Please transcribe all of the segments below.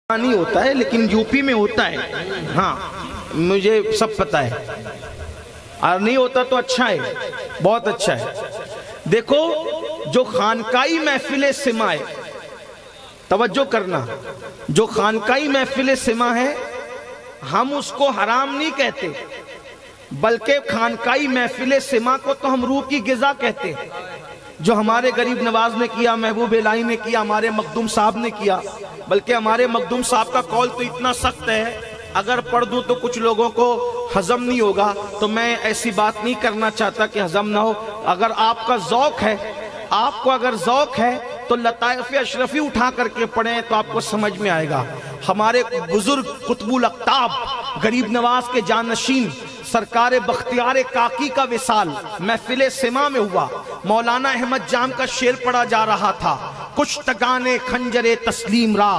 نہیں ہوتا ہے لیکن یوپی میں ہوتا ہے، ہاں مجھے سب پتا ہے، اور نہیں ہوتا تو اچھا ہے، بہت اچھا ہے۔ دیکھو جو خانقاہی محفل سما ہے، توجہ کرنا، جو خانقاہی محفل سما ہے ہم اس کو حرام نہیں کہتے، بلکہ خانقاہی محفل سما کو تو ہم روح کی غذا کہتے ہیں۔ جو ہمارے غریب نواز نے کیا، محبوب الہی نے کیا، ہمارے مخدوم صاحب نے کیا، بلکہ ہمارے مخدوم صاحب کا قول تو اتنا سخت ہے، اگر پڑھ دوں تو کچھ لوگوں کو ہضم نہیں ہوگا، تو میں ایسی بات نہیں کرنا چاہتا کہ ہضم نہ ہو۔ اگر آپ کا ذوق ہے، آپ کو اگر ذوق ہے تو لطائف اشرفی اٹھا کر کے پڑھیں تو آپ کو سمجھ میں آئے گا۔ ہمارے بزرگ قطب الاقطاب غریب نواز کے جانشین سرکار بختیار کاکی کا وصال محفل سما میں ہوا۔ مولانا احمد جام کا شعر پڑھا جا رہا تھا، کشتگانے خنجر تسلیم را،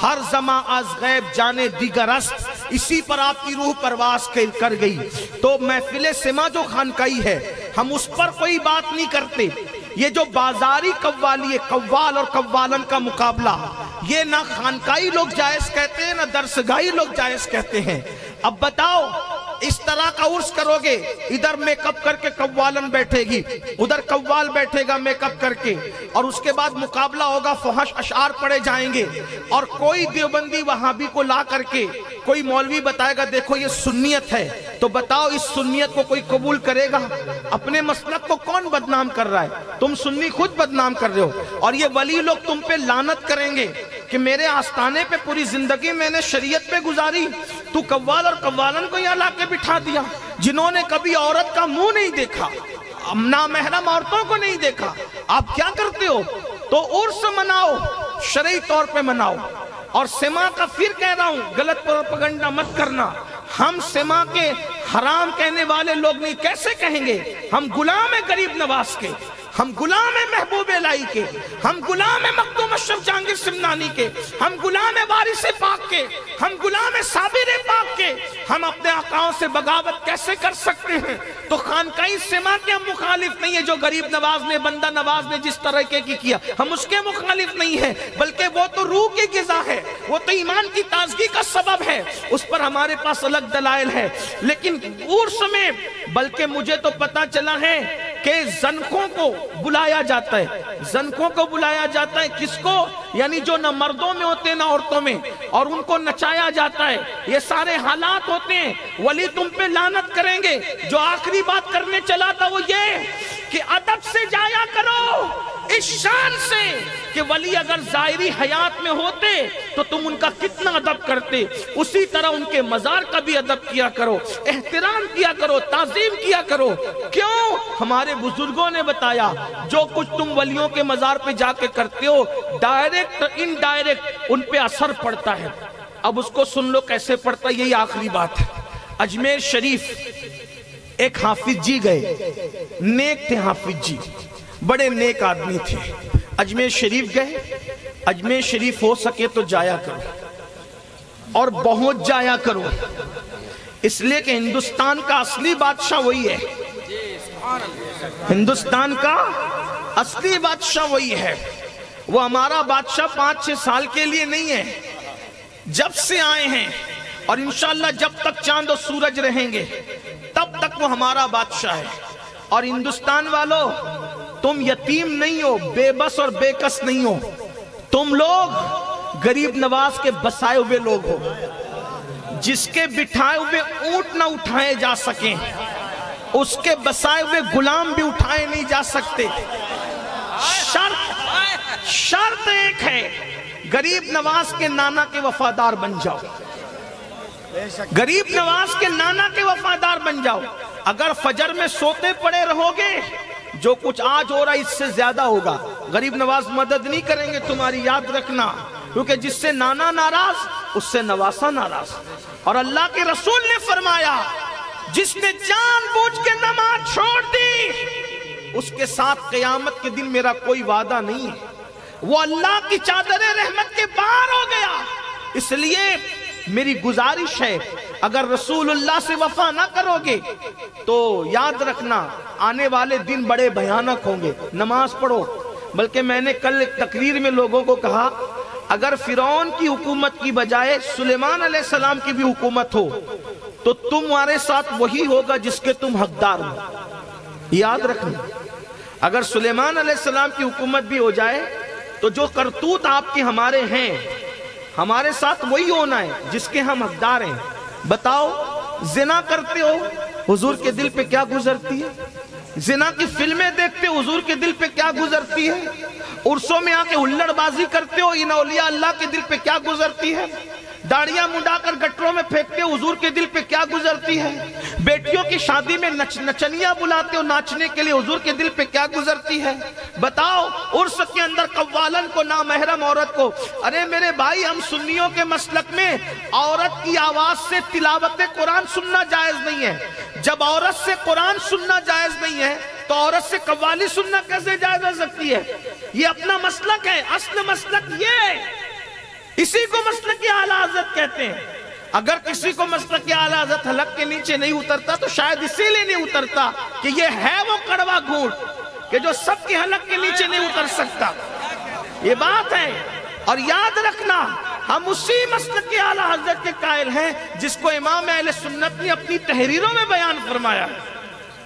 ہر زماں از غیب جانے دیگر است، اسی پر آپ کی روح پرواز کر گئی۔ تو محفل سما جو خانقاہی ہے ہم اس پر کوئی بات نہیں کرتے۔ یہ جو بازاری قوالی ہے، قوال اور قوالن کا مقابلہ، یہ نہ خانقاہی لوگ جائز کہتے ہیں نہ درسگاہی لوگ جائز کہتے ہیں۔ اب بتاؤ اس طرح کا عرس کرو گے، ادھر میک اپ کر کے قوالن بیٹھے گی، ادھر قوال بیٹھے گا میک اپ کر کے، اور اس کے بعد مقابلہ ہوگا، فحش اشعار پڑھے جائیں گے، اور کوئی دیوبندی وہابی کو لا کر کے کوئی مولوی بتائے گا دیکھو یہ سنیت ہے، تو بتاؤ اس سنیت کو کوئی قبول کرے گا؟ اپنے مسلک کو کون بدنام کر رہا ہے؟ تم سنی خود بدنام کر رہے ہو، اور یہ ولی لوگ تم پہ لعنت کریں گے کہ میرے آستانے پہ پوری زندگی میں نے شریعت پہ گزاری، تو قوال اور قوالن کو یہاں لا کے بٹھا دیا، جنہوں نے کبھی عورت کا منہ نہیں دیکھا، نامحرم عورتوں کو نہیں دیکھا، آپ کیا کرتے ہو؟ تو عرس مناؤ، شرعی طور پہ مناؤ۔ اور سما کا پھر کہہ رہا ہوں، غلط پروپیگنڈا مت کرنا، ہم سما کے حرام کہنے والے لوگ نہیں، کیسے کہیں گے؟ ہم غلام ہیں غریب نواز کے، ہم غلام ہیں محبوب الہی کے، ہم غلام ہیں مخدوم اشرف جہانگیر سمنانی کے، ہم غلام ہیں وارث پاک کے، ہم غلام ہیں صابر پاک کے، ہم اپنے آقاؤں سے بغاوت کیسے کر سکتے ہیں؟ تو خانقاہی سما کے ہم مخالف نہیں ہے، جو غریب نواز نے، بندہ نواز نے جس طرح کے کیا ہم اس کے مخالف نہیں ہیں، بلکہ وہ تو روح کی غذا ہے، وہ تو ایمان کی تازگی کا سبب ہے، اس پر ہمارے پاس الگ دلائل ہے۔ لیکن عرس میں بلکہ مجھے تو پتا چلا ہے کہ زنخوں کو بلایا جاتا ہے، زنخوں کو بلایا جاتا ہے، کس کو؟ یعنی جو نہ مردوں میں ہوتے نہ عورتوں میں، اور ان کو نچایا جاتا ہے۔ یہ سارے حالات ہوتے ہیں، ولی تم پہ لعنت کریں گے۔ جو آخری بات کرنے چلا تھا وہ یہ کہ ادب سے جایا کرو، اس شان سے کہ ولی اگر ظاہری حیات میں ہوتے تو تم ان کا کتنا ادب کرتے، اسی طرح ان کے مزار کا بھی ادب کیا کرو، احترام کیا کرو، تعظیم کیا کرو۔ کیوں؟ ہمارے بزرگوں نے بتایا جو کچھ تم ولیوں کے مزار پہ جا کے کرتے ہو، ڈائریکٹ انڈائریکٹ ان پہ اثر پڑتا ہے۔ اب اس کو سن لو کیسے پڑتا ہے، یہی آخری بات ہے۔ اجمیر شریف ایک حافظ جی گئے، نیک تھے حافظ جی، بڑے نیک آدمی تھے۔ اجمیر شریف گئے، اجمیر شریف ہو سکے تو جایا کرو اور پہنچ جایا کرو، اس لیے کہ ہندوستان کا اصلی بادشاہ وہی ہے، ہندوستان کا اصلی بادشاہ وہی ہے۔ وہ ہمارا بادشاہ 5-6 سال کے لیے نہیں ہے، جب سے آئے ہیں، اور انشاءاللہ جب تک چاند و سورج رہیں گے تب تک وہ ہمارا بادشاہ ہے۔ اور ہندوستان والوں، تم یتیم نہیں ہو، بے بس اور بے کس نہیں ہو، تم لوگ غریب نواز کے بسائے ہوئے لوگ ہو، جس کے بٹھائے ہوئے اونٹ نہ اٹھائے جا سکیں، اس کے بسائے ہوئے غلام بھی اٹھائے نہیں جا سکتے۔ شرط ایک ہے، غریب نواز کے نانا کے وفادار بن جاؤ، غریب نواز کے نانا کے وفادار بن جاؤ۔ اگر فجر میں سوتے پڑے رہو گے، جو کچھ آج ہو رہا ہے اس سے زیادہ ہوگا۔ غریب نواز مدد نہیں کریں گے، تمہاری یاد رکھنا، کیونکہ جس سے نانا ناراض اس سے نواسا ناراض۔ اور اللہ کے رسول نے فرمایا جس نے جان بوجھ کے نماز چھوڑ دی اس کے ساتھ قیامت کے دن میرا کوئی وعدہ نہیں ہے، وہ اللہ کی چادر رحمت کے باہر ہو گیا۔ اس لیے میری گزارش ہے، اگر رسول اللہ سے وفا نہ کرو گے تو یاد رکھنا آنے والے دن بڑے بھیانک ہوں گے۔ نماز پڑھو، بلکہ میں نے کل ایک تقریر میں لوگوں کو کہا اگر فرعون کی حکومت کی بجائے سلیمان علیہ السلام کی بھی حکومت ہو تو تمہارے ساتھ وہی ہوگا جس کے تم حقدار ہو. یاد رکھنا، اگر سلیمان علیہ السلام کی حکومت بھی ہو جائے تو جو کرتوت آپ کے ہمارے ہیں، ہمارے ساتھ وہی ہونا ہے جس کے ہم حقدار ہیں. بتاؤ، زنا کرتے ہو، حضور کے دل پہ کیا گزرتی ہے؟ زنا کی فلمیں دیکھتے ہو، حضور کے دل پہ کیا گزرتی ہے؟ عرسوں میں آ کے ہلڑ بازی کرتے ہو، ان اولیاء اللہ کے دل پہ کیا گزرتی ہے؟ داڑیاں منڈا کر گٹروں میں پھینکتے ہو، حضور کے دل پہ کیا گزرتی ہے؟ بیٹیوں کی شادی میں نچنیاں بلاتے ہو ناچنے کے لیے، حضور کے دل پہ کیا گزرتی ہے؟ بتاؤ، عرس کے اندر قوالن کو، نامحرم عورت کو. ارے میرے بھائی، ہم سنیوں کے مسلک میں عورت کی آواز سے تلاوت قرآن سننا جائز نہیں ہے. جب عورت سے قرآن سننا جائز نہیں ہے تو عورت سے قوالی سننا کیسے جائز ہو سکتی ہے؟ یہ اپنا مسلک ہے، اصل مسلک یہ، اسی کو مسلک اعلیٰ حضرت کہتے ہیں. اگر کسی کو مسلک اعلیٰ حضرت حلق کے نیچے نہیں اترتا تو شاید اسی لیے نہیں اترتا کہ یہ ہے وہ کڑوا گھونٹ کہ جو سب کے حلق کے نیچے نہیں اتر سکتا. یہ بات ہے. اور یاد رکھنا، ہم اسی مسلک اعلیٰ حضرت کے قائل ہیں جس کو امام اہل سنت نے اپنی تحریروں میں بیان فرمایا،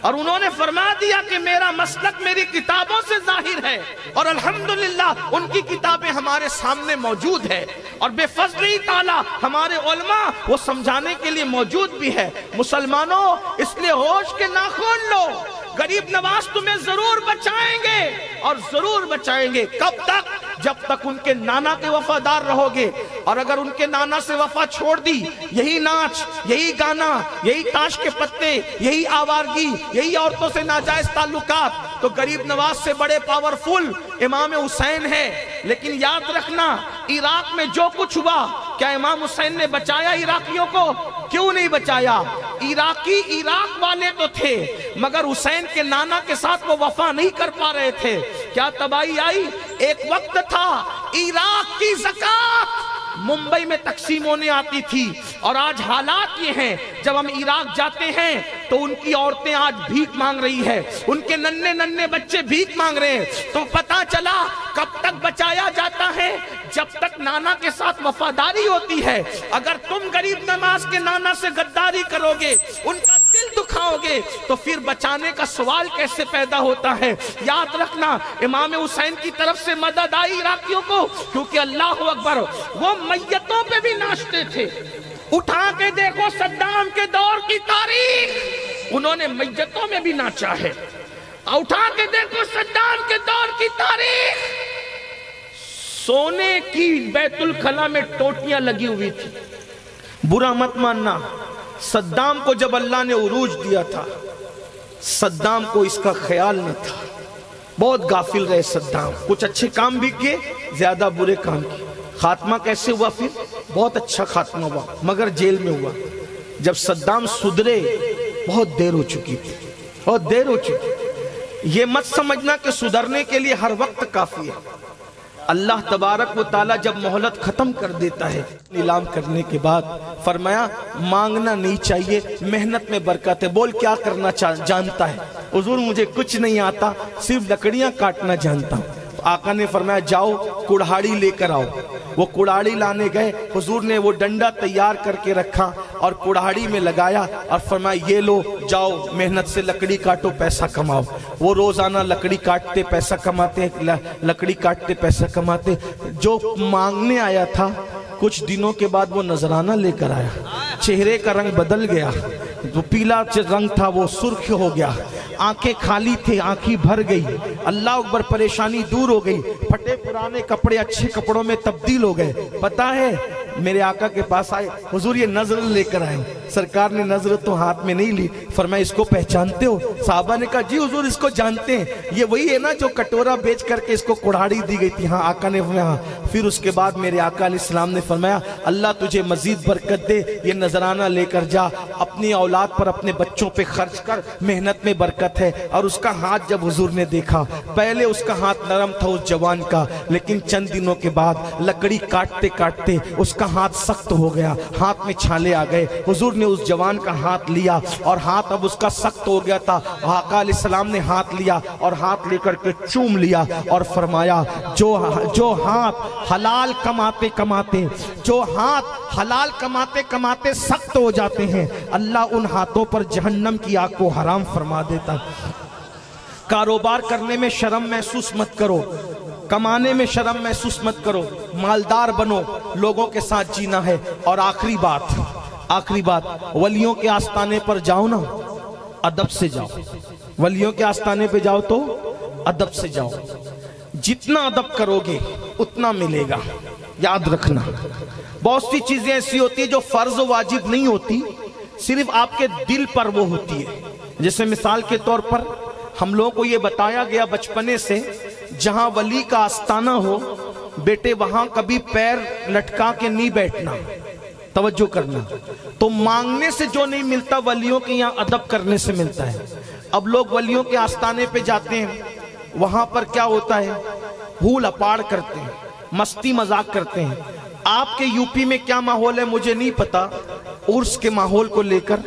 اور انہوں نے فرما دیا کہ میرا مسلک میری کتابوں سے ظاہر ہے، اور الحمدللہ ان کی کتابیں ہمارے سامنے موجود ہے، اور بے فضل تعالیٰ ہمارے علماء وہ سمجھانے کے لیے موجود بھی ہے. مسلمانوں، اس لیے ہوش کے ناخن لو، غریب نواز تمہیں ضرور بچائیں گے، اور ضرور بچائیں گے. کب تک؟ جب تک ان کے نانا کے وفادار رہو گے. اور اگر ان کے نانا سے وفا چھوڑ دی، یہی ناچ، یہی گانا، یہی تاش کے پتے، یہی آوارگی، یہی عورتوں سے ناجائز تعلقات، تو غریب نواز سے بڑے پاورفل امام حسین ہے. لیکن یاد رکھنا، عراق میں جو کچھ ہوا، کیا امام حسین نے بچایا عراقیوں کو؟ کیوں نہیں بچایا؟ عراقی عراق والے تو تھے، مگر حسین کے نانا کے ساتھ وہ وفا نہیں کر پا رہے تھے. کیا تباہی آئی؟ ایک وقت تھا عراق کی زکوٰۃ ممبئی میں تقسیم ہونے آتی تھی، اور آج حالات یہ ہیں جب ہم عراق جاتے ہیں تو ان کی عورتیں آج بھیک مانگ رہی ہے، ان کے ننھے ننھے بچے بھیک مانگ رہے ہیں. تو پتہ چلا کب تک بچایا جاتا ہے؟ جب تک نانا کے ساتھ وفاداری ہوتی ہے. اگر تم غریب نواز کے نانا سے غداری کرو گے، ان کا دل دکھاؤ گے، تو پھر بچانے کا سوال کیسے پیدا ہوتا ہے؟ یاد رکھنا، امام حسین کی طرف سے مدد آئی عراقیوں کو، کیونکہ اللہ اکبر، وہ میتوں پہ بھی ناچتے تھے. اٹھا کے دیکھو صدام کے دور کی تاریخ، انہوں نے میتوں میں بھی ناچا ہے. اٹھا کے دیکھو صدام کے دور کی تاریخ، سونے کی بیت الخلا میں ٹوٹیاں لگی ہوئی تھی. برا مت ماننا، صدام کو جب اللہ نے عروج دیا تھا، صدام کو اس کا خیال نہ تھا. بہت غافل رہے صدام، کچھ اچھے کام بھی کیے، زیادہ برے کام کیے. خاتمہ کیسے ہوا؟ پھر بہت اچھا خاتمہ ہوا، مگر جیل میں ہوا. جب صدام سدھرے، بہت دیر ہو چکی تھی، بہت دیر ہو چکی. یہ مت سمجھنا کہ سدھرنے کے لیے ہر وقت کافی ہے. اللہ تبارک و تعالیٰ جب مہلت ختم کر دیتا ہے، نیلام کرنے کے بعد فرمایا مانگنا نہیں چاہیے، محنت میں برکت ہے. بول کیا کرنا جانتا ہے؟ حضور مجھے کچھ نہیں آتا، صرف لکڑیاں کاٹنا جانتا ہوں. آقا نے فرمایا جاؤ کڑھاڑی لے کر آؤ. وہ کڑھاڑی لانے گئے، حضور نے وہ ڈنڈا تیار کر کے رکھا اور کڑھاڑی میں لگایا اور فرمایا یہ لو، جاؤ محنت سے لکڑی کاٹو، پیسہ کماؤ. وہ روزانہ لکڑی کاٹتے پیسہ کماتے، لکڑی کاٹتے پیسہ کماتے. جو مانگنے آیا تھا کچھ دنوں کے بعد وہ نذرانہ لے کر آیا. چہرے کا رنگ بدل گیا، جو پیلا رنگ تھا وہ سرخ ہو گیا. آنکھیں خالی تھے، آنکھیں بھر گئی. اللہ اکبر، پریشانی دور ہو گئی. پھٹے پرانے کپڑے اچھے کپڑوں میں تبدیل ہو گئے. پتہ ہے میرے آقا کے پاس آئے، حضور یہ نظر لے کر آئے. سرکار نے نظر تو ہاتھ میں نہیں لی. فرمایا اس کو پہچانتے ہو؟ صحابہ نے کہا جی حضور اس کو جانتے ہیں، یہ وہی ہے نا جو کٹورا بیچ کر کے اس کو کڑھاڑی دی گئی تھی. ہاں. آقا نے فرمایا. پھر اس کے بعد میرے آقا علیہ السلام نے فرمایا اللہ تجھے مزید برکت دے، یہ نذرانہ لے کر جا، اپنی اولاد پر اپنے بچوں پہ خرچ کر، محنت میں برکت ہے. اور اس کا ہاتھ جب حضور نے دیکھا، پہلے اس کا ہاتھ نرم تھا اس جوان کا، لیکن چند دنوں کے بعد لکڑی کاٹتے کاٹتے اس کا ہاتھ سخت ہو گیا، ہاتھ میں چھالے آ گئے. حضور نے اس جوان کا ہاتھ لیا اور ہاتھ اب اس کا سخت ہو گیا تھا. آقا علیہ السلام نے ہاتھ لیا اور ہاتھ لے کر کے چوم لیا اور فرمایا جو ہاتھ حلال کماتے کماتے، جو ہاتھ حلال کماتے کماتے سخت ہو جاتے ہیں، اللہ ان ہاتھوں پر جہنم کی آگ کو حرام فرما دیتا. کاروبار کرنے میں شرم محسوس مت کرو، کمانے میں شرم محسوس مت کرو، مالدار بنو، لوگوں کے ساتھ جینا ہے. اور آخری بات، ولیوں کے آستانے پر جاؤ نا، ادب سے جاؤ. ولیوں کے آستانے پہ جاؤ تو ادب سے جاؤ. جتنا ادب کرو گے اتنا ملے گا. یاد رکھنا، بہت سی چیزیں ایسی ہوتی ہیں جو فرض و واجب نہیں ہوتی، صرف آپ کے دل پر وہ ہوتی ہے. جیسے مثال کے طور پر ہم لوگوں کو یہ بتایا گیا بچپنے سے، جہاں ولی کا آستانہ ہو بیٹے وہاں کبھی پیر لٹکا کے نہیں بیٹھنا. توجہ کرنا. تو مانگنے سے جو نہیں ملتا ولیوں کے یہاں ادب کرنے سے ملتا ہے. اب لوگ ولیوں کے آستانے پہ جاتے ہیں، وہاں پر کیا ہوتا ہے؟ ہول اپاڑ کرتے ہیں، مستی مذاق کرتے ہیں. آپ کے یو پی میں کیا ماحول ہے مجھے نہیں پتا. عرس کے ماحول کو لے کر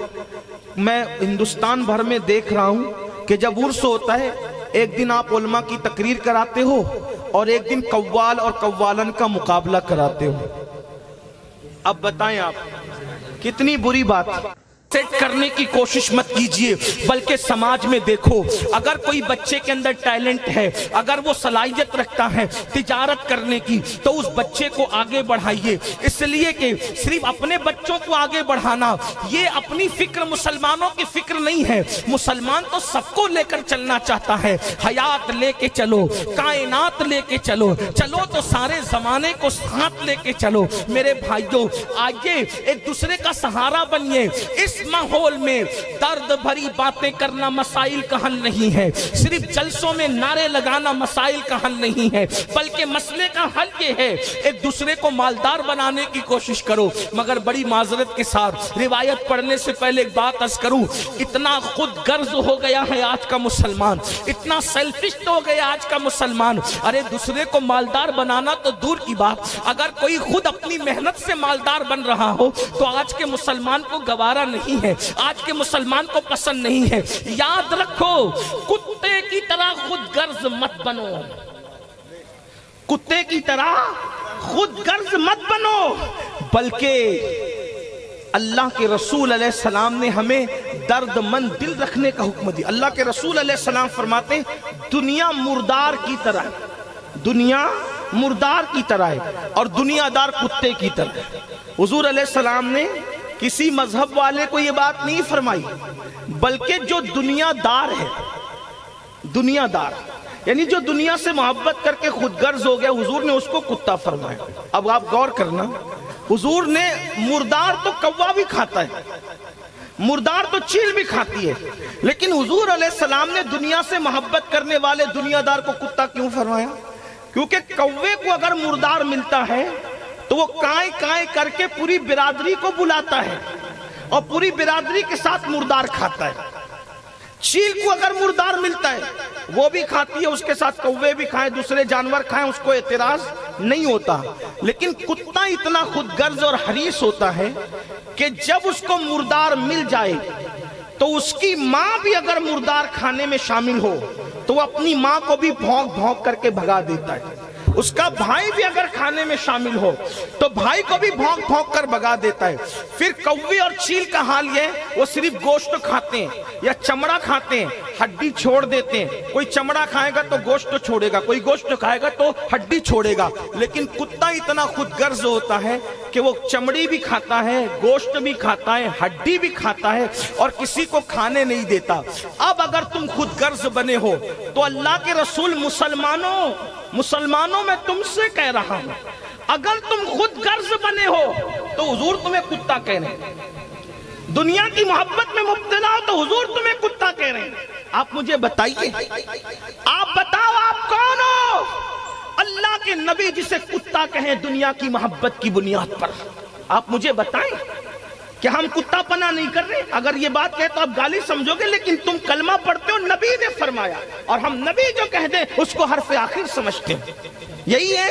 میں ہندوستان بھر میں دیکھ رہا ہوں کہ جب عرس ہوتا ہے، ایک دن آپ علماء کی تقریر کراتے ہو اور ایک دن قوال اور قوالن کا مقابلہ کراتے ہو. اب بتائیں آپ کتنی بری بات. سیٹ کرنے کی کوشش مت کیجئے، بلکہ سماج میں دیکھو اگر کوئی بچے کے اندر ٹیلنٹ ہے، اگر وہ صلاحیت رکھتا ہے تجارت کرنے کی، تو اس بچے کو آگے بڑھائیے. اس لیے کہ صرف اپنے بچوں کو آگے بڑھانا یہ اپنی فکر مسلمانوں کی فکر نہیں ہے. مسلمان تو سب کو لے کر چلنا چاہتا ہے. حیات لے کے چلو، کائنات لے کے چلو، چلو تو سارے زمانے کو ساتھ لے کے چلو. میرے بھائیوں آئیے ایک دوسرے کا سہارا بنیے. اس ماحول میں درد بھری باتیں کرنا مسائل کا حل نہیں ہے، صرف جلسوں میں نعرے لگانا مسائل کا حل نہیں ہے، بلکہ مسئلے کا حل یہ ہے ایک دوسرے کو مالدار بنانے کی کوشش کرو. مگر بڑی معذرت کے ساتھ روایت پڑھنے سے پہلے ایک بات عرض کروں، اتنا خود غرض ہو گیا ہے آج کا مسلمان، اتنا سیلفش ہو گیا آج کا مسلمان. ارے دوسرے کو مالدار بنانا تو دور کی بات، اگر کوئی خود اپنی محنت سے مالدار بن رہا ہو تو آج کے مسلمان کو گوارا نہیں ہے، آج کے مسلمان کو پسند نہیں ہے. یاد رکھو کتے کی طرح خود غرض مت بنو، کتے کی طرح خود غرض مت بنو، بلکہ اللہ کے رسول علیہ السلام نے ہمیں درد مند دل رکھنے کا حکم دیا. اللہ کے رسول علیہ السلام فرماتے ہیں دنیا مردار کی طرح، دنیا مردار کی طرح ہے اور دنیا دار کتے کی طرح ہے. حضور علیہ السلام نے کسی مذہب والے کو یہ بات نہیں فرمائی، بلکہ جو دنیا دار ہے، دنیا دار یعنی جو دنیا سے محبت کر کے خود غرض ہو گیا، حضور نے اس کو کتا فرمایا. اب آپ غور کرنا، حضور نے مردار تو کوا بھی کھاتا ہے، مردار تو چیل بھی کھاتی ہے، لیکن حضور علیہ السلام نے دنیا سے محبت کرنے والے دنیا دار کو کتا کیوں فرمایا؟ کیونکہ کوے کو اگر مردار ملتا ہے تو وہ کائیں کائیں کر کے پوری برادری کو بلاتا ہے اور پوری برادری کے ساتھ مردار کھاتا ہے. چیل کو اگر مردار ملتا ہے وہ بھی کھاتی ہے، اس کے ساتھ کوے بھی کھائیں، دوسرے جانور کھائیں، اس کو اعتراض نہیں ہوتا. لیکن کتا اتنا خود غرض اور حریص ہوتا ہے کہ جب اس کو مردار مل جائے تو اس کی ماں بھی اگر مردار کھانے میں شامل ہو تو وہ اپنی ماں کو بھی بھونک بھونک کر کے بھگا دیتا ہے. اس کا بھائی بھی اگر کھانے میں شامل ہو تو بھائی کو بھی بھونک بھونک کر بھگا دیتا ہے. پھر کوے اور چیل کا حال یہ، وہ صرف گوشت کھاتے ہیں یا چمڑا کھاتے ہیں، ہڈی چھوڑ دیتے ہیں. کوئی چمڑا کھائے گا تو گوشت چھوڑے گا، کوئی گوشت کھائے گا تو ہڈی چھوڑے گا. لیکن کتا اتنا خود غرض ہوتا ہے کہ وہ چمڑی بھی کھاتا ہے، گوشت بھی کھاتا ہے، ہڈی بھی کھاتا ہے اور کسی کو کھانے نہیں دیتا. اب اگر تم خود غرض بنے ہو تو اللہ کے رسول مسلمانوں میں تم سے کہہ رہا ہوں، اگر تم خود غرض بنے ہو تو حضور تمہیں کتا کہہ رہے ہیں. دنیا کی محبت میں مبتلا ہو تو حضور تمہیں کتا کہہ رہے ہیں. آپ مجھے بتائیے، آپ بتاؤ آپ کون ہو؟ اللہ کے نبی جسے کتا کہیں دنیا کی محبت کی بنیاد پر. آپ مجھے بتائیں کہ ہم کتا پنا نہیں کر رہے. اگر یہ بات کہے تو آپ گالی سمجھو گے، لیکن تم کلمہ پڑھتے ہو نبی نے فرمایا، اور ہم نبی جو کہہ دیں اس کو حرف آخر سمجھتے ہیں. یہی ہے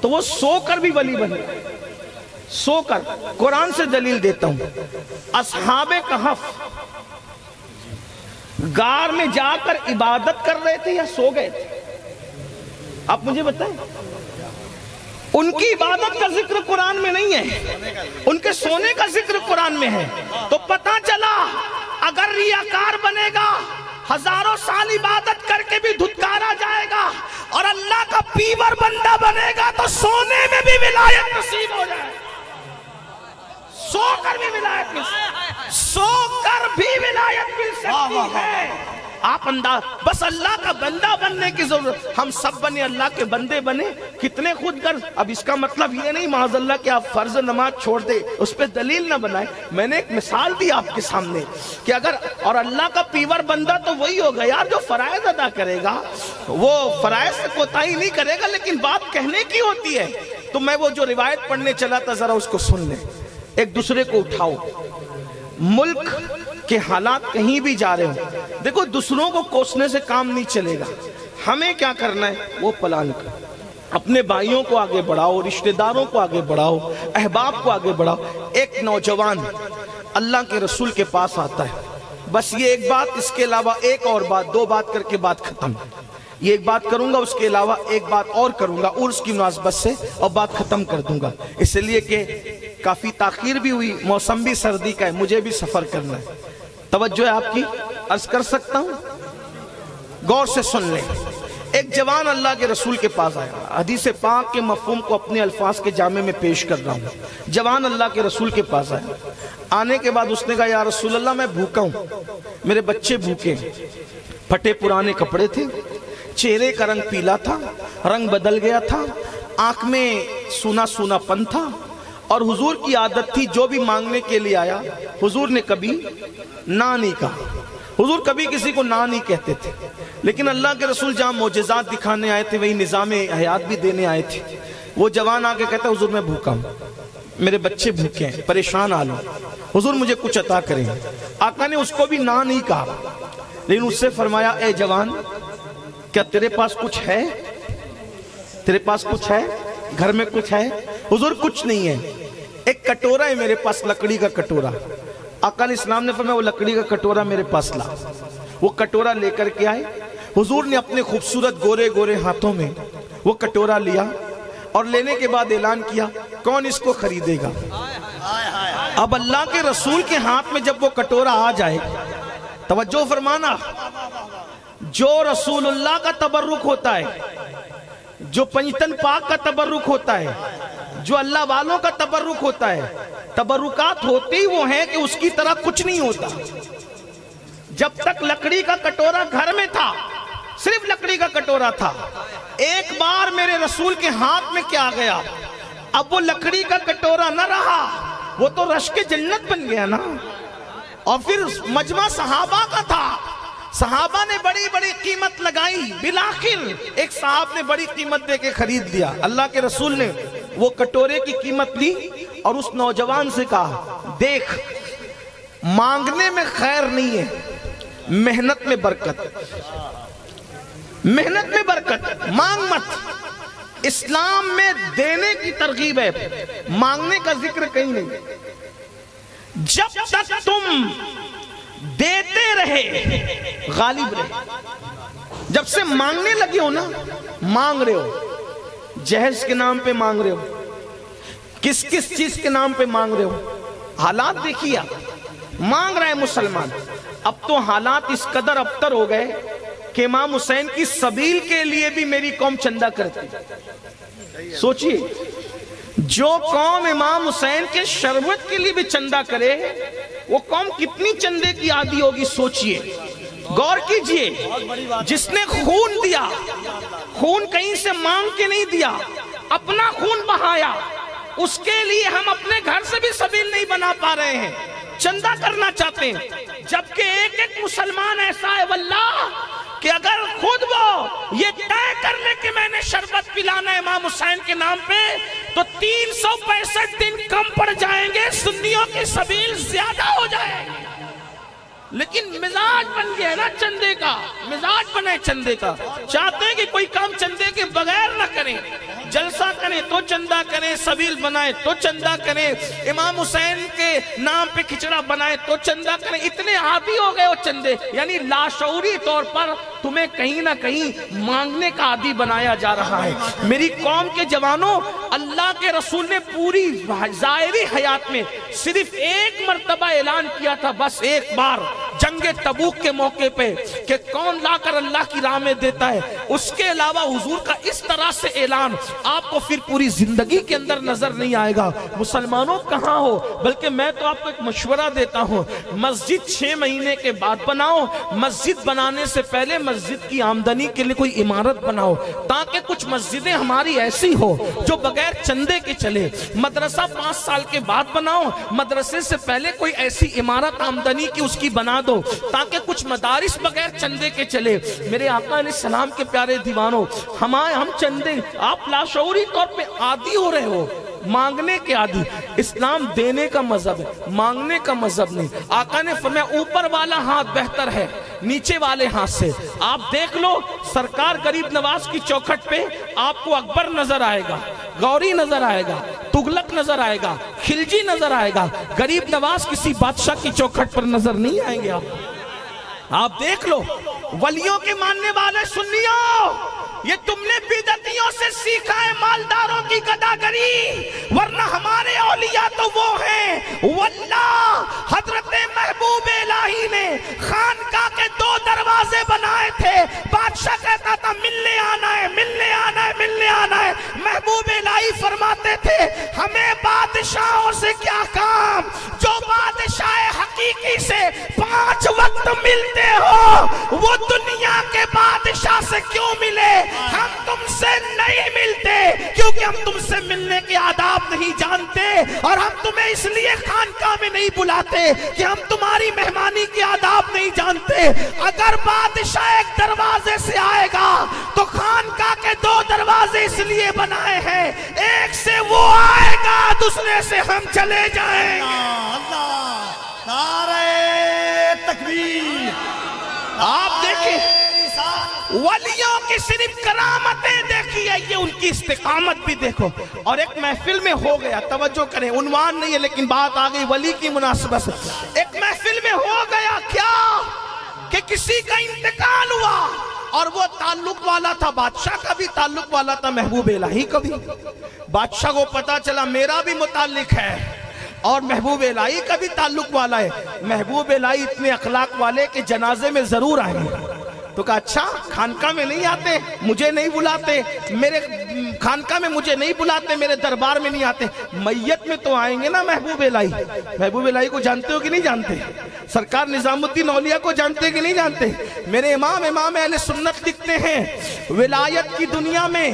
تو وہ سو کر بھی ولی بن گئے، سو کر۔ قرآن سے دلیل دیتا ہوں، اصحاب کہف غار میں جا کر عبادت کر رہے تھے یا سو گئے تھے؟ آپ مجھے بتائیں۔ ان کی عبادت کا ذکر قرآن میں نہیں ہے، ان کے سونے کا ذکر قرآن میں ہے۔ تو پتہ چلا اگر ریاکار بنے گا، ہزاروں سال عبادت کر کے بھی دھتکارا جائے گا، اور اللہ کا پیور بندہ بنے گا تو سونے میں بھی ولایت نصیب ہو جائے گا، سو کر بھی ولایت مل سکتی، سو کر بھی ولایت مل سکتی ہے۔ آپ انداز، بس اللہ کا بندہ بننے کی ضرورت، ہم سب بنے اللہ کے بندے بنے، کتنے خود غرض۔ اب اس کا مطلب یہ نہیں معاذ اللہ کہ آپ فرض نماز چھوڑ دیں، اس پہ دلیل نہ بنائیں۔ میں نے ایک مثال دی آپ کے سامنے کہ اگر، اور اللہ کا پیور بندہ تو وہی ہوگا یار جو فرائض ادا کرے گا، وہ فرائض سے کوتاہی نہیں کرے گا، لیکن بات کہنے کی ہوتی ہے۔ تو میں وہ جو روایت پڑھنے چلا تھا ذرا اس کو سن لیں۔ ایک دوسرے کو اٹھاؤ، ملک کے حالات کہیں بھی جا رہے ہوں، دیکھو دوسروں کو کوسنے سے کام نہیں چلے گا، ہمیں کیا کرنا ہے وہ پلان کر، اپنے بھائیوں کو آگے بڑھاؤ، رشتہ داروں کو آگے بڑھاؤ، احباب کو آگے بڑھاؤ۔ ایک نوجوان اللہ کے رسول کے پاس آتا ہے، بس یہ ایک بات، اس کے علاوہ ایک اور بات، دو بات کر کے بات ختم، یہ ایک بات کروں گا اس کے علاوہ ایک بات اور کروں گا عرس کی مناسبت سے، اور بات ختم کر دوں گا، اس لیے کہ کافی تاخیر بھی ہوئی، موسم بھی سردی کا ہے، مجھے بھی سفر کرنا ہے۔ توجہ ہے آپ کی، عرض کر سکتا ہوں؟ غور سے سن لیں۔ ایک جوان اللہ کے رسول کے پاس آیا، حدیث پاک کے مفہوم کو اپنے الفاظ کے جامع میں پیش کر رہا ہوں۔ جوان اللہ کے رسول کے پاس آیا، آنے کے بعد اس نے کہا یا رسول اللہ میں بھوکا ہوں، میرے بچے بھوکے، پھٹے پرانے کپڑے تھے، چہرے کا رنگ پیلا تھا، رنگ بدل گیا تھا، آنکھ میں سونا سونا پن تھا، اور حضور کی عادت تھی جو بھی مانگنے کے لیے آیا حضور نے کبھی نہ نہیں کہا، حضور کبھی کسی کو نہ نہیں کہتے تھے، لیکن اللہ کے رسول جہاں معجزات دکھانے آئے تھے وہی نظام حیات بھی دینے آئے تھے۔ وہ جوان آ کے کہتا ہے حضور میں بھوکا ہوں، میرے بچے بھوکے ہیں، پریشان حال ہوں، حضور مجھے کچھ عطا کریں۔ آقا نے اس کو بھی نہ نہیں کہا، لیکن اس سے فرمایا اے جوان کیا تیرے پاس کچھ ہے؟ تیرے پاس کچھ ہے؟ گھر میں کچھ ہے؟ حضور کچھ نہیں ہے، ایک کٹورا ہے میرے پاس، لکڑی کا کٹورا۔ آقا علیہ السلام نے فرمایا وہ لکڑی کا کٹورا میرے پاس لا۔ وہ کٹورا لے کر کے آئے، حضور نے اپنے خوبصورت گورے گورے ہاتھوں میں وہ کٹورا لیا، اور لینے کے بعد اعلان کیا کون اس کو خریدے گا؟ اب اللہ کے رسول کے ہاتھ میں جب وہ کٹورا آ جائے، توجہ فرمانا، جو رسول اللہ کا تبرک ہوتا ہے، جو پنجتن پاک کا تبرک ہوتا ہے، جو اللہ والوں کا تبرک ہوتا ہے، تبرکات ہوتے ہی وہ ہیں کہ اس کی طرح کچھ نہیں ہوتا۔ جب تک لکڑی کا کٹورا گھر میں تھا، صرف لکڑی کا کٹورا تھا، ایک بار میرے رسول کے ہاتھ میں کیا گیا، اب وہ لکڑی کا کٹورا نہ رہا، وہ تو رشک جنت بن گیا نا۔ اور پھر مجمع صحابہ کا تھا، صحابہ نے بڑی بڑی قیمت لگائی، بالآخر ایک صاحب نے بڑی قیمت دے کے خرید لیا۔ اللہ کے رسول نے وہ کٹورے کی قیمت لی اور اس نوجوان سے کہا دیکھ مانگنے میں خیر نہیں ہے، محنت میں برکت، محنت میں برکت، مانگ مت۔ اسلام میں دینے کی ترغیب ہے، مانگنے کا ذکر کہیں نہیں۔ جب تک تم دیتے رہے غالب رہے، جب سے مانگنے لگے ہو نا، مانگ رہے ہو، جہیز کے نام پہ مانگ رہے ہو، کس کس چیز کے نام پہ مانگ رہے ہو، حالات دیکھیے آپ، مانگ رہے مسلمان۔ اب تو حالات اس قدر ابتر ہو گئے کہ امام حسین کی سبیل کے لیے بھی میری قوم چندہ کرتی۔ سوچئے جو قوم امام حسین کے شربت کے لیے بھی چندہ کرے، وہ قوم کتنی چندے کی عادی ہوگی، سوچئے، غور کیجئے۔ جس نے خون دیا، خون کہیں سے مانگ کے نہیں دیا، اپنا خون بہایا، اس کے لیے ہم اپنے گھر سے بھی سبیل نہیں بنا پا رہے ہیں، چندہ کرنا چاہتے ہیں، جبکہ ایک ایک مسلمان ایسا ہے واللہ کہ اگر خود وہ یہ طے کر لے کہ میں نے شربت پلانا ہے امام حسین کے نام پہ، تو 365 دن کم پڑ جائیں گے، سنیوں کی سبیل زیادہ ہو جائے گی۔ لیکن مزاج بن گیا نا چندے کا، مزاج بنے چندے کا، چاہتے ہیں کہ کوئی کام چندے کے بغیر نہ کریں، جلسہ کریں تو چندہ کریں، سبیل بنائیں تو چندہ کریں، امام حسین کے نام پہ کھچڑا بنائیں تو چندہ کریں، اتنے عادی ہو گئے وہ چندے، یعنی لاشعوری طور پر تمہیں کہیں نہ کہیں مانگنے کا عادی بنایا جا رہا ہے۔ میری قوم کے جوانوں، اللہ کے رسول نے پوری ظاہری حیات میں صرف ایک مرتبہ اعلان کیا تھا، بس ایک بار جنگ تبوک کے موقع پہ، کہ کون لا کر اللہ کی راہ میں دیتا ہے۔ اس کے علاوہ حضور کا اس طرح سے اعلان آپ کو پھر پوری زندگی کے اندر نظر نہیں آئے گا۔ مسلمانوں کہاں ہو، بلکہ میں تو آپ کو ایک مشورہ دیتا ہوں، مسجد 6 مہینے کے بعد بناؤ، مسجد بنانے سے پہلے مسجد کی آمدنی کے لیے کوئی عمارت بناؤ، تاکہ کچھ مسجدیں ہماری ایسی ہو جو بغیر چندے کے چلے۔ مدرسہ 5 سال کے بعد بناؤ، مدرسے سے پہلے کوئی ایسی عمارت آمدنی کی اس کی بنا دو، تاکہ کچھ مدارس بغیر چندے کے چلے۔ میرے آقا علیہ السلام کے پیارے دیوانوں، ہم چندے، آپ لاشعوری طور پہ عادی ہو رہے ہو، مانگنے کے عادی۔ اسلام دینے کا مذہب ہے، مانگنے کا مذہب نہیں۔ آقا نے فرمایا اوپر والا ہاتھ بہتر ہے نیچے والے ہاتھ سے۔ آپ دیکھ لو، سرکار غریب نواز کی چوکھٹ پہ آپ کو اکبر نظر آئے گا، غوری نظر آئے گا، تغلق نظر آئے گا، خلجی نظر آئے گا، غریب نواز کسی بادشاہ کی چوکھٹ پر نظر نہیں آئیں گے۔ آپ دیکھ لو، ولیوں کے ماننے والے سنیوں، یہ تم نے بدعتیوں سے سیکھا ہے مالداروں کی گداگری، ورنہ ہمارے اولیاء تو وہ ہیں۔ واللہ حضرت محبوب الہی نے خانقاہ کے 2 دروازے بنائے تھے، بادشاہ کہتا تھا ملنے آنا ہے، ملنے آنا ہے، ملنے آنا ہے، محبوب الہی فرماتے تھے ہمیں بادشاہوں سے کیا کام، جو بادشاہ حقیقی سے 5 وقت ملتے ہو وہ دنیا کے بادشاہ سے کیوں ملے؟ ہم تم سے نہیں ملتے کیونکہ ہم تم سے ملنے کے آداب نہیں جانتے، اور ہم تمہیں اس لیے خانقاہ میں نہیں بلاتے کہ ہم تمہاری مہمانی کے آداب نہیں جانتے۔ اگر بادشاہ ایک دروازے سے آئے گا تو خانقاہ کے 2 دروازے اس لیے بنائے ہیں، ایک سے وہ آئے گا، دوسرے سے ہم چلے جائیں گے۔ اللہ نعرہ تکبیر۔ آپ دیکھیں ولیوں کی صرف کرامتیں دیکھیے، یہ ان کی استقامت بھی دیکھو۔ اور ایک محفل میں ہو گیا، توجہ کریں، عنوان نہیں ہے لیکن بات آ گئی ولی کی مناسبت سے، ایک محفل میں ہو گیا کیا کہ کسی کا انتقال ہوا، اور وہ تعلق والا تھا، بادشاہ کا بھی تعلق والا تھا، محبوب الہی کا بھی۔ بادشاہ کو پتا چلا میرا بھی متعلق ہے اور محبوب الہی کا بھی تعلق والا ہے۔ محبوب الہی اتنے اخلاق والے کہ جنازے میں ضرور آئیں گے۔ تو کہا اچھا خانقاہ میں نہیں آتے، مجھے نہیں بلاتے، میرے خانقاہ میں مجھے نہیں بلاتے، میرے دربار میں نہیں آتے، میت میں تو آئیں گے نا محبوب الہی۔ محبوب الہی کو جانتے ہو کہ نہیں جانتے؟ سرکار نظام الدین اولیاء کو جانتے ہیں کہ نہیں جانتے؟ میرے امام اہل سنت لکھتے ہیں ولایت کی دنیا میں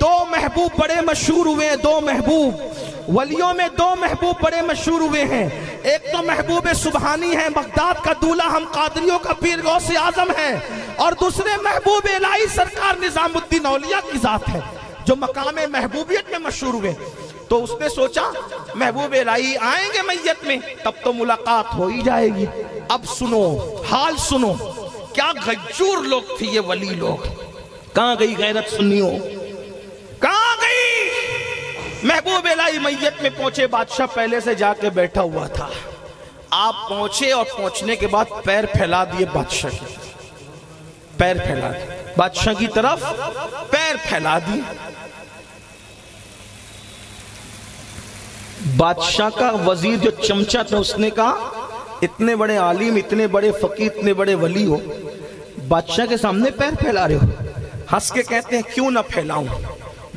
2 محبوب بڑے مشہور ہوئے ہیں، 2 محبوب ولیوں میں 2 محبوب بڑے مشہور ہوئے ہیں۔ ایک تو محبوب سبحانی ہے، بغداد کا دولہ، ہم قادریوں کا پیر غوث اعظم ہے، اور دوسرے محبوب الہی سرکار نظام الدین اولیاء کی ذات ہے، جو مقام محبوبیت میں مشہور ہوئے۔ تو اس نے سوچا محبوب الہی آئیں گے میت میں، تب تو ملاقات ہو ہی جائے گی۔ اب سنو حال، سنو کیا غجور لوگ تھے یہ ولی لوگ۔ کہاں گئی غیرت سنیوں، کہاں گئی؟ محبوب الہی میت میں پہنچے، بادشاہ پہلے سے جا کے بیٹھا ہوا تھا۔ آپ پہنچے اور پہنچنے کے بعد پیر پھیلا دیے بادشاہ کی، پیر پھیلا دیے بادشاہ کی طرف، پیر پھیلا دیے۔ بادشاہ کا وزیر جو چمچہ تھا اس نے کہا اتنے بڑے عالم، اتنے بڑے فقیر، اتنے بڑے ولی ہو، بادشاہ کے سامنے پیر پھیلا رہے ہو؟ ہنس کے کہتے ہیں کیوں نہ پھیلاؤں،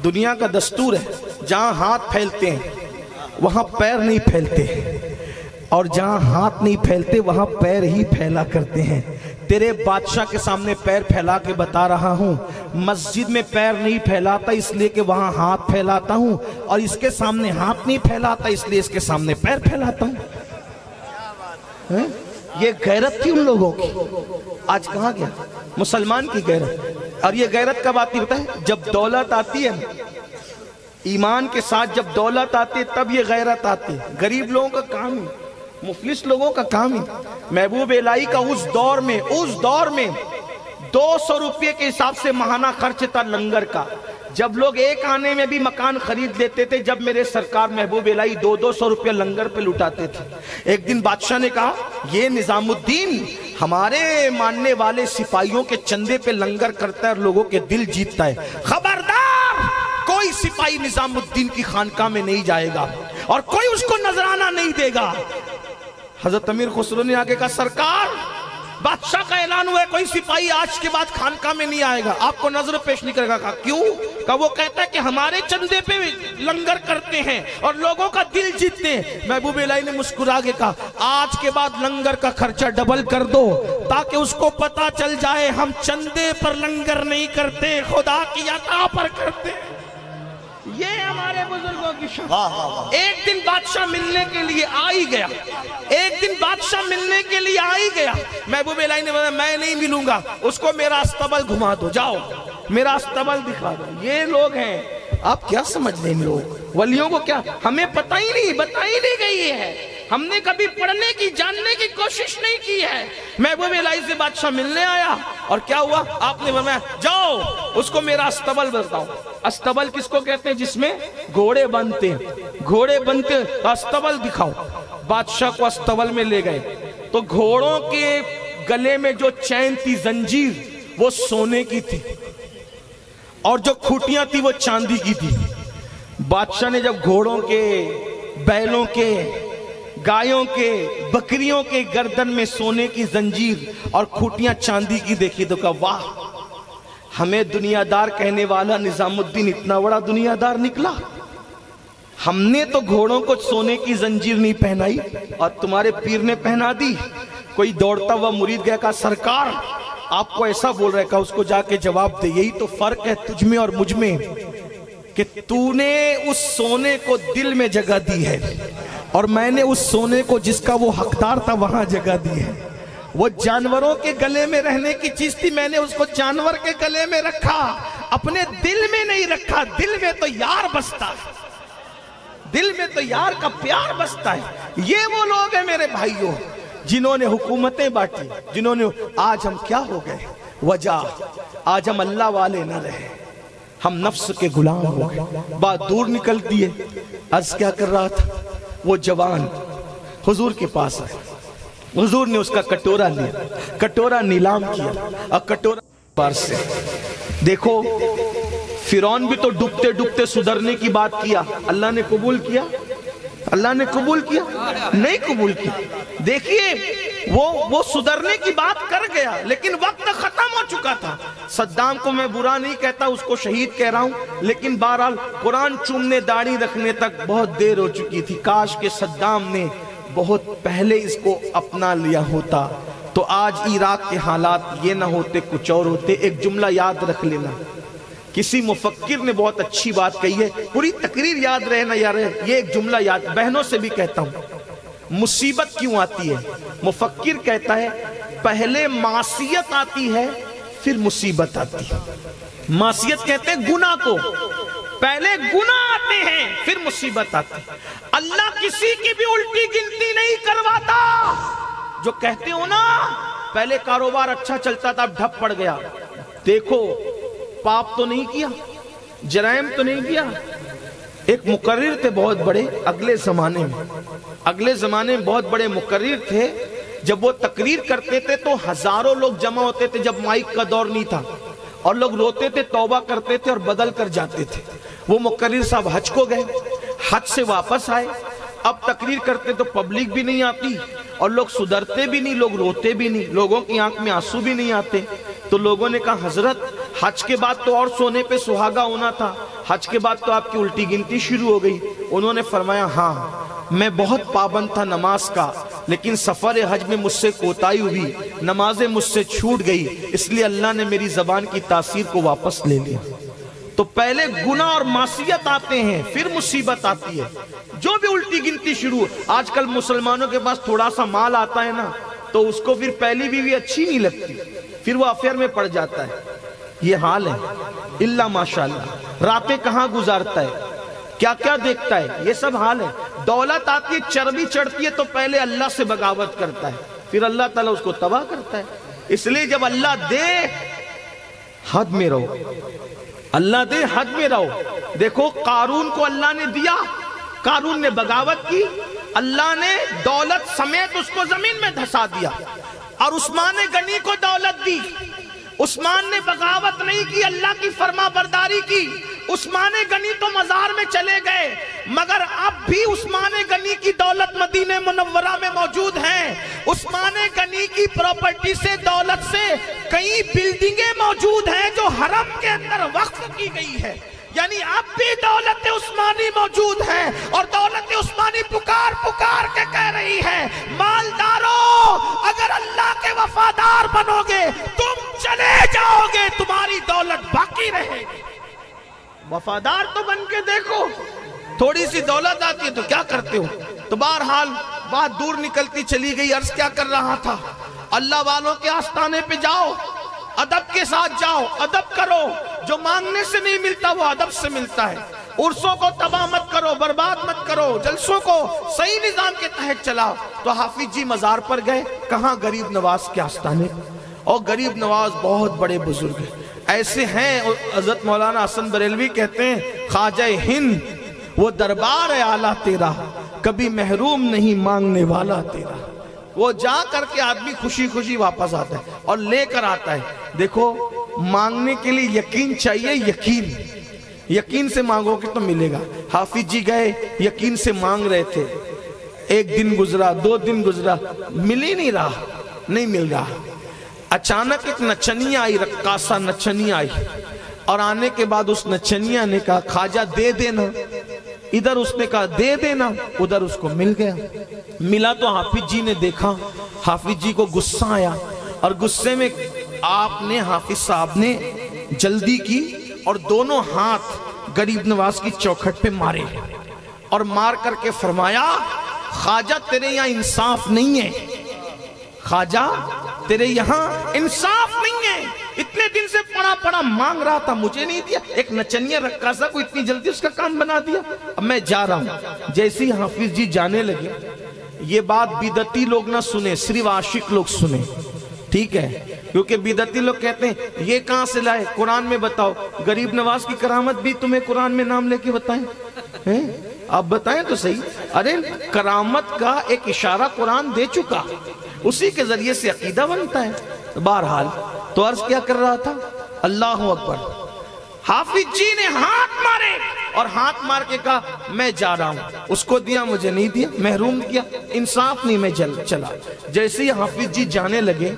دنیا کا دستور ہے جہاں ہاتھ پھیلتے ہیں وہاں پیر نہیں پھیلتے، اور جہاں ہاتھ نہیں پھیلتے وہاں پیر ہی پھیلا کرتے ہیں۔ تیرے بادشاہ کے سامنے پیر پھیلا کے بتا رہا ہوں، مسجد میں پیر نہیں پھیلاتا اس لیے کہ وہاں ہاتھ پھیلاتا ہوں، اور اس کے سامنے ہاتھ نہیں پھیلاتا اس لیے اس کے سامنے پیر پھیلاتا ہوں۔ یہ غیرت تھی ان لوگوں کی، آج کہاں گیا مسلمان کی غیرت؟ اور یہ غیرت کب آتی ہوتا ہے؟ جب دولت آتی ہے، ایمان کے ساتھ جب دولت آتی ہے تب یہ غیرت آتی ہے۔ غریب لوگوں کا کام ہی، مفلس لوگوں کا کام ہی۔ محبوب الہی کا اس دور میں 200 روپے کے حساب سے ماہانہ خرچ تھا لنگر کا، جب لوگ ایک آنے میں بھی مکان خرید لیتے تھے، جب میرے سرکار محبوب الہی 200 روپے لنگر پہ لٹاتے تھے۔ ایک دن بادشاہ نے کہا یہ نظام الدین ہمارے ماننے والے سپاہیوں کے چندے پہ لنگر کرتا ہے اور لوگوں کے دل جیتتا ہے، خبردار کوئی سپاہی نظام الدین کی خانقاہ میں نہیں جائے گا اور کوئی اس کو نذرانہ نہیں دے گا۔ حضرت امیر خسرو نے آگے کہا سرکار بادشاہ کا اعلان ہوا ہے کوئی سپاہی آج کے بعد خانقاہ میں نہیں آئے گا، آپ کو نظر پیش نہیں کرے گا۔ کہا کیوں؟ کہا وہ کہتا ہے کہ ہمارے چندے پہ لنگر کرتے ہیں اور لوگوں کا دل جیتتے ہیں۔ محبوب الہی نے مسکرا کے کہا آج کے بعد لنگر کا خرچہ ڈبل کر دو تاکہ اس کو پتا چل جائے ہم چندے پر لنگر نہیں کرتے، خدا کی عطا پر کرتے۔ یہ ہمارے بزرگوں کی شان۔ ایک دن بادشاہ ملنے کے لیے آ ہی گیا، ایک دن بادشاہ ملنے کے لیے آ ہی گیا۔ محبوب الہی نے بولا میں نہیں ملوں گا، اس کو میرا استبل گھما دو، جاؤ میرا استبل دکھا دو۔ یہ لوگ ہیں، آپ کیا سمجھ رہے ہیں لوگ ولیوں کو؟ کیا ہمیں پتہ ہی نہیں، بتائی نہیں گئی ہے، ہم نے کبھی پڑھنے کی جاننے کی کوشش نہیں کی ہے۔ محبوب الہی سے بادشاہ ملنے آیا اور کیا ہوا؟ آپ نے فرمایا جاؤ اس کو میرا استبل بتاؤ۔ استبل کس کو کہتے ہیں؟ جس میں گھوڑے بنتے ہیں، گھوڑے بنتے استبل دکھاؤ۔ بادشاہ کو استبل میں لے گئے تو گھوڑوں کے گلے میں جو چین تھی زنجیر وہ سونے کی تھی اور جو کھوٹیاں تھی وہ چاندی کی تھی۔ بادشاہ نے جب گھوڑوں کے، بیلوں کے، گایوں کے، بکریوں کے گردن میں سونے کی زنجیر اور کھوٹیاں چاندی کی دیکھی تو کہا واہ، ہمیں دنیا دار کہنے والا نظام الدین اتنا بڑا دنیا دار نکلا۔ ہم نے تو گھوڑوں کو سونے کی زنجیر نہیں پہنائی اور تمہارے پیر نے پہنا دی۔ کوئی دوڑتا ہوا مرید گیا، کہا سرکار آپ کو ایسا بول رہا ہے، کہا اس کو جا کے جواب دے یہی تو فرق ہے تجھ میں اور مجھ میں کہ تو نے اس سونے کو دل میں جگہ دی ہے اور میں نے اس سونے کو جس کا وہ حقدار تھا وہاں جگہ دی ہے۔ وہ جانوروں کے گلے میں رہنے کی چیز تھی، میں نے اس کو جانور کے گلے میں رکھا، اپنے دل میں نہیں رکھا۔ دل میں تو یار بستا ہے، دل میں تو یار کا پیار بستا ہے۔ یہ وہ لوگ ہیں میرے بھائیوں جنہوں نے حکومتیں بانٹی، جنہوں نے آج ہم کیا ہو گئے؟ وجہ آج ہم اللہ والے نہ رہے، ہم نفس کے غلام ہو گئے۔ بات دور نکل دیئے، عرض کیا کر رہا تھا؟ وہ جوان حضور کے پاس آئے، حضور نے اس کا کٹورہ لیا، کٹورہ نیلام کیا اور کٹورہ بار سے دیکھو فرعون بھی تو ڈوبتے ڈوبتے سدھرنے کی بات کیا، اللہ نے قبول کیا؟ اللہ نے قبول کیا؟ نہیں قبول کیا۔ دیکھیے وہ سدھرنے کی بات کر گیا لیکن وقت ختم ہو چکا تھا۔ صدام کو میں برا نہیں کہتا، اس کو شہید کہہ رہا ہوں، لیکن بہرحال قرآن چومنے داڑھی رکھنے تک بہت دیر ہو چکی تھی۔ کاش کہ صدام نے بہت پہلے اس کو اپنا لیا ہوتا تو آج عراق کے حالات یہ نہ ہوتے، کچھ اور ہوتے۔ ایک جملہ یاد رکھ لینا، کسی مفکر نے بہت اچھی بات کہی ہے، پوری تقریر یاد رہے نہ یاد رہے، یہ ایک جملہ یاد، بہنوں سے بھی کہتا ہوں، مصیبت کیوں آتی ہے؟ مفکر کہتا ہے پہلے معصیت آتی ہے پھر مصیبت آتی ہے۔ معصیت کہتے ہیں گناہ کو، پہلے گناہ آتے ہیں پھر مصیبت آتی ہے۔ اللہ کسی کی بھی الٹی گنتی نہیں کرواتا۔ جو کہتے ہو نا پہلے کاروبار اچھا چلتا تھا اب ڈھپ پڑ گیا، دیکھو پاپ تو نہیں کیا، جرائم تو نہیں کیا۔ ایک مقرر تھے بہت بڑے اگلے زمانے میں بہت بڑے مقرر تھے، جب وہ تقریر کرتے تھے تو ہزاروں لوگ جمع ہوتے تھے، جب مائک کا دور نہیں تھا، اور لوگ روتے تھے، توبہ کرتے تھے اور بدل کر جاتے تھے۔ وہ مقرر صاحب حج کو گئے، حج سے واپس آئے، اب تقریر کرتے تو پبلک بھی نہیں آتی اور لوگ سدھرتے بھی نہیں، لوگ روتے بھی نہیں، لوگوں کی آنکھ میں آنسو بھی نہیں آتے۔ تو لوگوں نے کہا حضرت حج کے بعد تو اور سونے پہ سہاگا ہونا تھا، حج کے بعد تو آپ کی الٹی گنتی شروع ہو گئی۔ انہوں نے فرمایا ہاں میں بہت پابند تھا نماز کا، لیکن سفر حج میں مجھ سے کوتاہی ہوئی، نمازیں مجھ سے چھوٹ گئی، اس لیے اللہ نے میری زبان کی تاثیر کو واپس لے لیا۔ تو پہلے گناہ اور معصیت آتے ہیں پھر مصیبت آتی ہے۔ جو بھی الٹی گنتی شروع، آج کل مسلمانوں کے پاس تھوڑا سا مال آتا ہے نا تو اس کو پھر پہلی بیوی اچھی نہیں لگتی، پھر وہ افیئر میں پڑ جاتا ہے۔ یہ حال ہے، اللہ ماشاءاللہ راتیں کہاں گزارتا ہے، کیا کیا دیکھتا ہے، یہ سب حال ہے۔ دولت آتی ہے، چربی چڑھتی ہے تو پہلے اللہ سے بغاوت کرتا ہے، پھر اللہ تعالیٰ اس کو تباہ کرتا ہے۔ اس لیے جب اللہ دے حد میں رہو، اللہ دے حد میں رہو. دیکھو قارون کو اللہ نے دیا, قارون نے بغاوت کی, اللہ نے دولت سمیت اس کو زمین میں دھسا دیا. اور عثمان غنی کو دولت دی, عثمان نے بغاوت نہیں کی, اللہ کی فرما برداری کی. عثمان غنی تو مزار میں چلے گئے, مگر اب بھی عثمان غنی کی دولت مدینہ منورہ میں موجود ہے. عثمان غنی کی پراپرٹی سے, دولت سے کئی بلڈنگیں موجود ہیں جو حرم کے اندر وقف کی گئی ہے. یعنی اب بھی دولت عثمانی موجود ہے, اور دولت عثمانی پکار پکار کے کہہ رہی ہے, مالداروں اگر اللہ کے وفادار بنو گے تم چلے جاؤ گے, تمہاری دولت باقی رہے گی. وفادار تو بن کے دیکھو, تھوڑی سی دولت آتی ہے تو کیا کرتے ہو. تو بہرحال بات دور نکلتی چلی گئی. عرض کیا کر رہا تھا, اللہ والوں کے آستانے پہ جاؤ, ادب کے ساتھ جاؤ, ادب کرو. جو مانگنے سے نہیں ملتا وہ ادب سے ملتا ہے. عرسوں کو تباہ مت کرو, برباد مت کرو, جلسوں کو صحیح نظام کے تحت چلاؤ. تو حافظ جی مزار پر گئے, کہاں, غریب نواز کے آستانے. اور غریب نواز بہت بڑے بزرگ ہیں, ایسے ہیں. حضرت مولانا حسن بریلوی کہتے ہیں, خواجہ ہند وہ دربار ہے اعلیٰ تیرا, کبھی محروم نہیں مانگنے والا تیرا. وہ جا کر کے آدمی خوشی خوشی واپس آتا ہے اور لے کر آتا ہے. دیکھو مانگنے کے لیے یقین چاہیے, یقین, یقین سے مانگو کہ تو ملے گا. حافظ جی گئے, یقین سے مانگ رہے تھے. ایک دن گزرا, 2 دن گزرا, مل ہی نہیں رہا, نہیں مل رہا. اچانک ایک نچنی آئی, رقاصہ نچنی آئی, اور آنے کے بعد اس نچنیہ نے کہا خواجہ دے دینا. ادھر اس نے کہا دے دینا, ادھر اس کو مل گیا. ملا تو حافظ جی نے دیکھا, حافظ جی کو غصہ آیا, اور غصے میں آپ نے, حافظ صاحب نے جلدی کی اور دونوں ہاتھ غریب نواز کی چوکھٹ پہ مارے, اور مار کر کے فرمایا خواجہ تیرے یہاں انصاف نہیں ہے, خواجہ تیرے یہاں انصاف نہیں ہے. اتنے دن سے پڑا پڑا مانگ رہا تھا, مجھے نہیں دیا. ایک نچنیہ رقاصہ کو اتنی جلدی اس کا کام بنا دیا. اب میں جا رہا ہوں. جیسے ہی حافظ جی جانے لگے, یہ بات بدعتی لوگ نہ سنیں, صرف عاشق لوگ سنیں, ٹھیک ہے, کیونکہ بدعتی لوگ کہتے ہیں یہ کہاں سے لائے, قرآن میں بتاؤ. غریب نواز کی کرامت بھی تمہیں قرآن میں نام لے کے بتائیں, آپ بتائیں تو صحیح. ارے کرامت کا ایک اشارہ قرآن دے چکا, اسی کے ذریعے سے عقیدہ بنتا ہے. بہرحال تو عرض کیا کر رہا تھا, اللہ اکبر. حافظ جی نے ہاتھ مارے اور ہاتھ مار کے کہا میں جا رہا ہوں. اس کو دیا, مجھے نہیں دیا, محروم کیا, انصاف نہیں, میں چلا. جیسے ہی حافظ جی جانے لگے,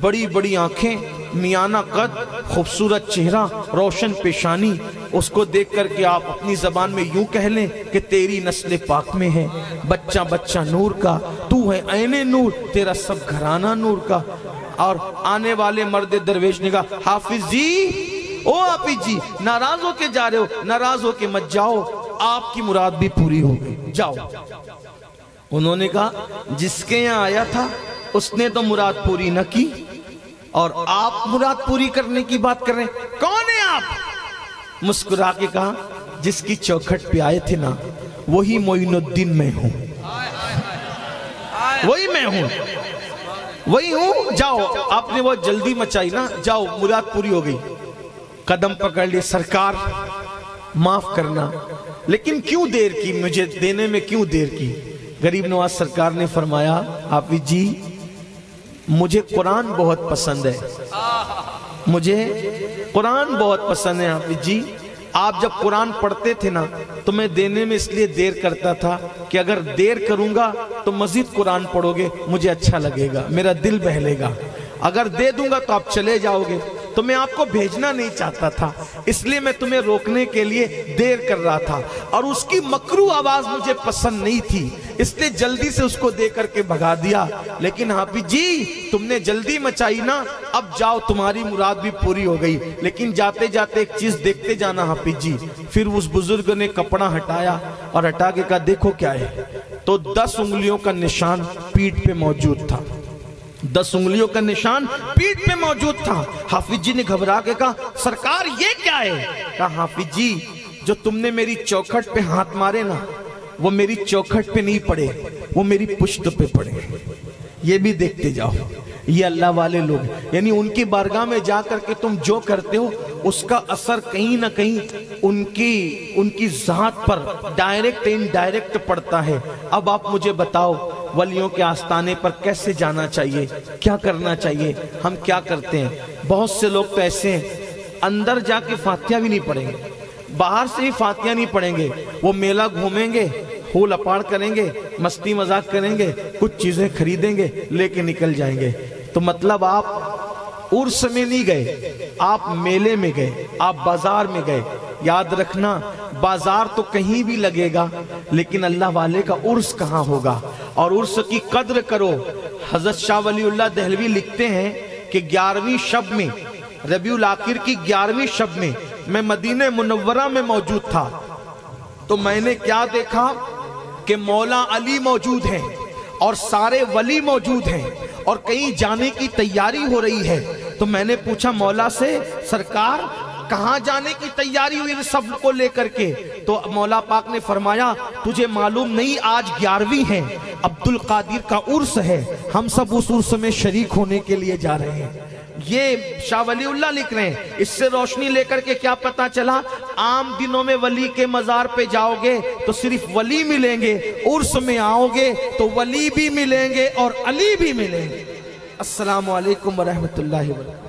بڑی بڑی آنکھیں, میانہ قد, خوبصورت چہرہ, روشن پیشانی, اس کو دیکھ کر کے آپ اپنی زبان میں یوں کہہ لیں کہ تیری نسل پاک میں ہے, بچہ بچہ نور کا, تو ہے عین نور, تیرا سب گھرانہ نور کا. اور آنے والے مرد درویش نے کہا حافظ جی, او حافظ جی ناراض ہو کے جا رہے ہو, ناراض ہو کے مت جاؤ, آپ کی مراد بھی پوری ہو گئی, جاؤ. انہوں نے کہا جس کے یہاں آیا تھا اس نے تو مراد پوری نہ کی, اور آپ مراد پوری کرنے کی بات کر رہے ہیں, کون ہیں آپ؟ مسکرا کے کہا جس کی چوکھٹ پہ آئے تھے نا وہی معین الدین میں ہوں, وہی میں ہوں, وہی ہوں. جاؤ, آپ نے وہ جلدی مچائی نا, جاؤ مراد پوری ہو گئی. قدم پکڑ لیے, سرکار معاف کرنا, لیکن کیوں دیر کی, مجھے دینے میں کیوں دیر کی؟ غریب نواز سرکار نے فرمایا حافظ جی مجھے قرآن بہت پسند ہے, مجھے قرآن بہت پسند ہے حافظ جی. آپ جب قرآن پڑھتے تھے نا تو میں دینے میں اس لیے دیر کرتا تھا کہ اگر دیر کروں گا تو مزید قرآن پڑھو گے, مجھے اچھا لگے گا, میرا دل بہلے گا. اگر دے دوں گا تو آپ چلے جاؤ گے, تو میں آپ کو بھیجنا نہیں چاہتا تھا, اس لیے میں تمہیں روکنے کے لیے دیر کر رہا تھا. اور اس کی مکروہ آواز مجھے پسند نہیں تھی, اس لیے جلدی سے اس کو دے کر کے بھگا دیا. لیکن حافظ جی تم نے جلدی مچائی نا, اب جاؤ, تمہاری مراد بھی پوری ہو گئی. لیکن جاتے جاتے ایک چیز دیکھتے جانا حافظ جی. پھر اس بزرگ نے کپڑا ہٹایا اور ہٹا کے کہا دیکھو کیا ہے, تو 10 انگلیوں کا نشان پیٹھ پہ موجود تھا, 10 انگلیوں کا نشان پیٹھ پہ موجود تھا. حافظ جی نے گھبرا کے کہا سرکار یہ کیا ہے؟ کہا حافظ جی جو تم نے میری چوکھٹ پہ ہاتھ مارے نا وہ میری چوکھٹ پہ نہیں پڑے, وہ میری پشت پہ پڑے. یہ بھی دیکھتے جاؤ, یہ اللہ والے لوگ, یعنی ان کی بارگاہ میں جا کر کے تم جو کرتے ہو اس کا اثر کہیں نہ کہیں ان کی ذات پر ڈائریکٹ انڈائریکٹ پڑتا ہے۔ اب آپ مجھے بتاؤ ولیوں کے آستانے پر کیسے جانا چاہیے، کیا کرنا چاہیے؟ ہم کیا کرتے ہیں؟ بہت سے لوگ تو ایسے ہیں اندر جا کے فاتحہ بھی نہیں پڑھیں گے، باہر سے ہی فاتحہ نہیں پڑھیں گے، وہ میلہ گھومیں گے، ہول اپاڑ کریں گے، مستی مذاق کریں گے، کچھ چیزیں خریدیں گے، لے کے نکل جائیں گے۔ تو مطلب آپ عرس میں نہیں گئے، آپ میلے میں گئے، آپ بازار میں گئے۔ یاد رکھنا بازار تو کہیں بھی لگے گا لیکن اللہ والے کا عرس کہاں ہوگا، اور عرس کی قدر کرو۔ حضرت شاہ ولی اللہ دہلوی لکھتے ہیں کہ 11ویں شب میں، ربیع الاخر کی 11ویں شب میں مدینہ منورہ میں موجود تھا، تو میں نے کیا دیکھا کہ مولا علی موجود ہیں اور سارے ولی موجود ہیں اور کہیں جانے کی تیاری ہو رہی ہے۔ تو میں نے پوچھا مولا سے، سرکار کہاں جانے کی تیاری ہوئی سب کو لے کر کے؟ تو مولا پاک نے فرمایا تجھے معلوم نہیں آج 11ویں ہے، عبد القادر کا عرس ہے، ہم سب اس عرس میں شریک ہونے کے لیے جا رہے ہیں۔ یہ شاہ ولی اللہ لکھ رہے ہیں۔ اس سے روشنی لے کر کے کیا پتا چلا؟ عام دنوں میں ولی کے مزار پہ جاؤ گے تو صرف ولی ملیں گے، عرس میں آؤ گے تو ولی بھی ملیں گے اور علی بھی ملیں گے۔ السلام علیکم ورحمۃ اللہ وبرکاتہ۔